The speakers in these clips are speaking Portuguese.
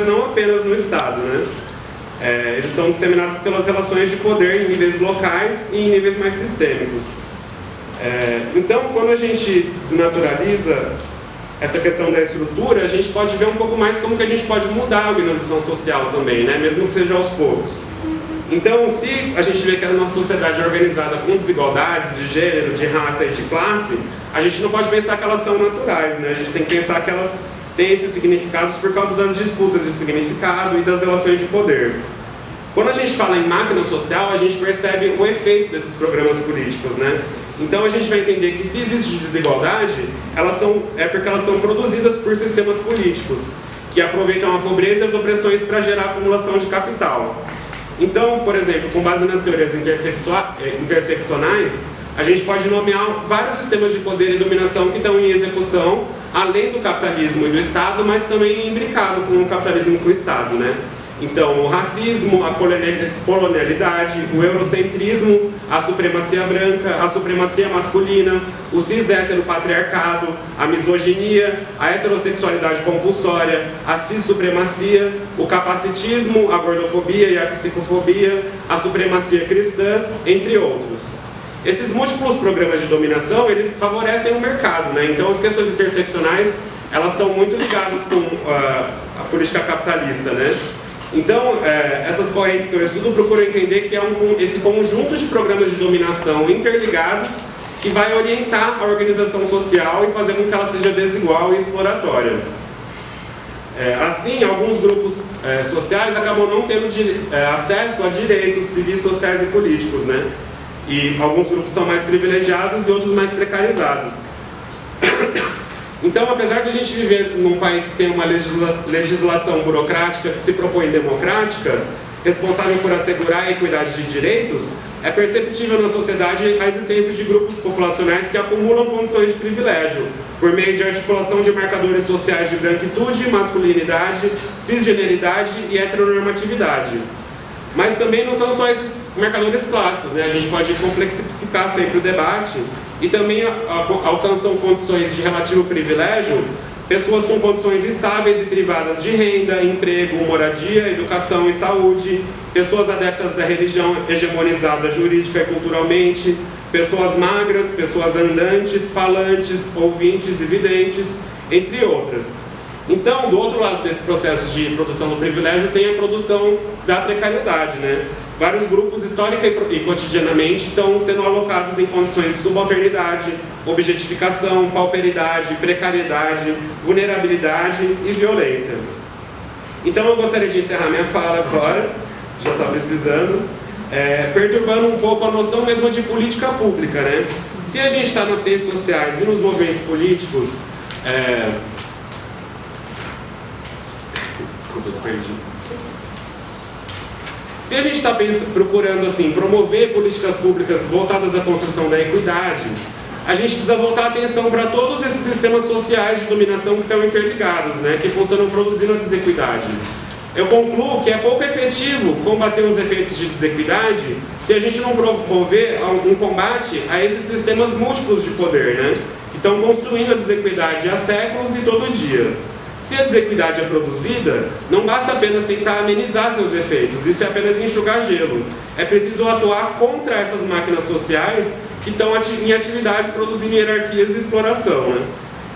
não apenas no Estado, né? Eles estão disseminados pelas relações de poder em níveis locais e em níveis mais sistêmicos. Então, quando a gente desnaturaliza essa questão da estrutura, a gente pode ver um pouco mais como que a gente pode mudar a organização social também, né? Mesmo que seja aos poucos. Então, se a gente vê que a nossa sociedade é organizada com desigualdades de gênero, de raça e de classe, a gente não pode pensar que elas são naturais, né? A gente tem que pensar que elas têm esses significados por causa das disputas de significado e das relações de poder. Quando a gente fala em máquina social, a gente percebe o efeito desses programas políticos, né? Então a gente vai entender que se existe desigualdade, é porque elas são produzidas por sistemas políticos, que aproveitam a pobreza e as opressões para gerar acumulação de capital. Então, por exemplo, com base nas teorias interseccionais, a gente pode nomear vários sistemas de poder e dominação que estão em execução, além do capitalismo e do Estado, mas também imbricado com o capitalismo e com o Estado, né? Então, o racismo, a colonialidade, o eurocentrismo, a supremacia branca, a supremacia masculina, o cis-heteropatriarcado, a misoginia, a heterossexualidade compulsória, a cis-supremacia, o capacitismo, a gordofobia e a psicofobia, a supremacia cristã, entre outros. Esses múltiplos programas de dominação, eles favorecem o mercado, né? Então, as questões interseccionais, elas estão muito ligadas com a política capitalista, né? Então, essas correntes que eu estudo procuram entender que é esse conjunto de programas de dominação interligados que vai orientar a organização social e fazer com que ela seja desigual e exploratória. Assim, alguns grupos sociais acabam não tendo acesso a direitos civis, sociais e políticos, né? E alguns grupos são mais privilegiados e outros mais precarizados. Então, apesar de a gente viver num país que tem uma legislação burocrática que se propõe democrática, responsável por assegurar a equidade de direitos, é perceptível na sociedade a existência de grupos populacionais que acumulam condições de privilégio, por meio de articulação de marcadores sociais de branquitude, masculinidade, cisgeneridade e heteronormatividade. Mas também não são só esses marcadores clássicos, né? A gente pode complexificar sempre o debate e também alcançam condições de relativo privilégio pessoas com condições estáveis e privadas de renda, emprego, moradia, educação e saúde, pessoas adeptas da religião hegemonizada jurídica e culturalmente, pessoas magras, pessoas andantes, falantes, ouvintes e videntes, entre outras. Então, do outro lado desse processo de produção do privilégio, tem a produção da precariedade, né? Vários grupos, histórica e cotidianamente, estão sendo alocados em condições de subalternidade, objetificação, pauperidade, precariedade, vulnerabilidade e violência. Então, eu gostaria de encerrar minha fala agora, já está precisando, perturbando um pouco a noção mesmo de política pública, né? Se a gente está nas ciências sociais e nos movimentos políticos, se a gente está procurando assim, promover políticas públicas voltadas à construção da equidade, a gente precisa voltar a atenção para todos esses sistemas sociais de dominação que estão interligados, né, que funcionam produzindo a desequidade. Eu concluo que é pouco efetivo combater os efeitos de desequidade se a gente não promover um combate a esses sistemas múltiplos de poder, né, que estão construindo a desequidade há séculos e todo dia. Se a desequidade é produzida, não basta apenas tentar amenizar seus efeitos, isso é apenas enxugar gelo. É preciso atuar contra essas máquinas sociais que estão em atividade produzindo hierarquias e exploração, né?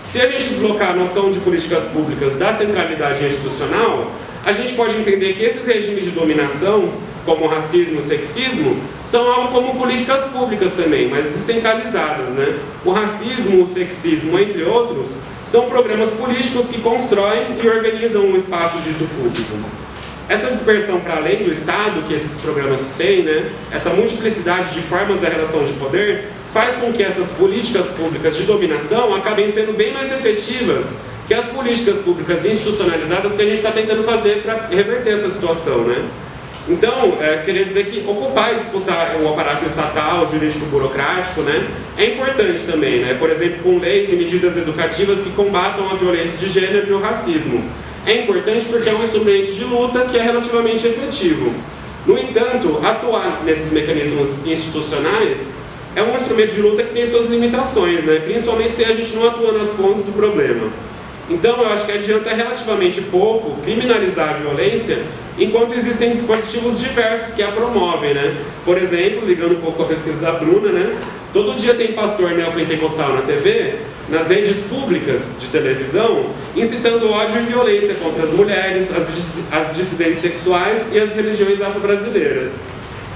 Se a gente deslocar a noção de políticas públicas da centralidade institucional, a gente pode entender que esses regimes de dominação, como o racismo e o sexismo, são algo como políticas públicas também, mas descentralizadas, né? O racismo, o sexismo, entre outros, são programas políticos que constroem e organizam um espaço dito público. Essa dispersão para além do Estado que esses programas têm, né? Essa multiplicidade de formas da relação de poder, faz com que essas políticas públicas de dominação acabem sendo bem mais efetivas que as políticas públicas institucionalizadas que a gente está tentando fazer para reverter essa situação, né? Então, queria dizer que ocupar e disputar o aparato estatal, jurídico, burocrático, né, é importante também, né? Por exemplo, com leis e medidas educativas que combatam a violência de gênero e o racismo. É importante porque é um instrumento de luta que é relativamente efetivo. No entanto, atuar nesses mecanismos institucionais é um instrumento de luta que tem suas limitações, né? Principalmente se a gente não atua nas fontes do problema. Então, eu acho que adianta relativamente pouco criminalizar a violência, enquanto existem dispositivos diversos que a promovem, né? Por exemplo, ligando um pouco com a pesquisa da Bruna, né? Todo dia tem pastor neopentecostal na TV, nas redes públicas de televisão, incitando ódio e violência contra as mulheres, as dissidentes sexuais e as religiões afro-brasileiras.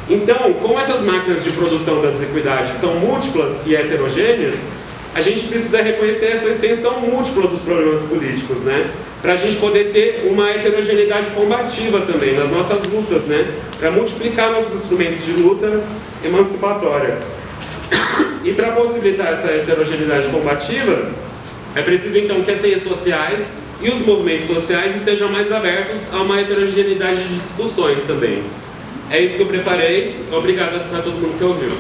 Então, como essas máquinas de produção da desigualdade são múltiplas e heterogêneas, a gente precisa reconhecer essa extensão múltipla dos problemas políticos, né? Para a gente poder ter uma heterogeneidade combativa também nas nossas lutas, né? Para multiplicar nossos instrumentos de luta emancipatória. E para possibilitar essa heterogeneidade combativa, é preciso então que as ciências sociais e os movimentos sociais estejam mais abertos a uma heterogeneidade de discussões também. É isso que eu preparei. Obrigado a todo mundo que ouviu.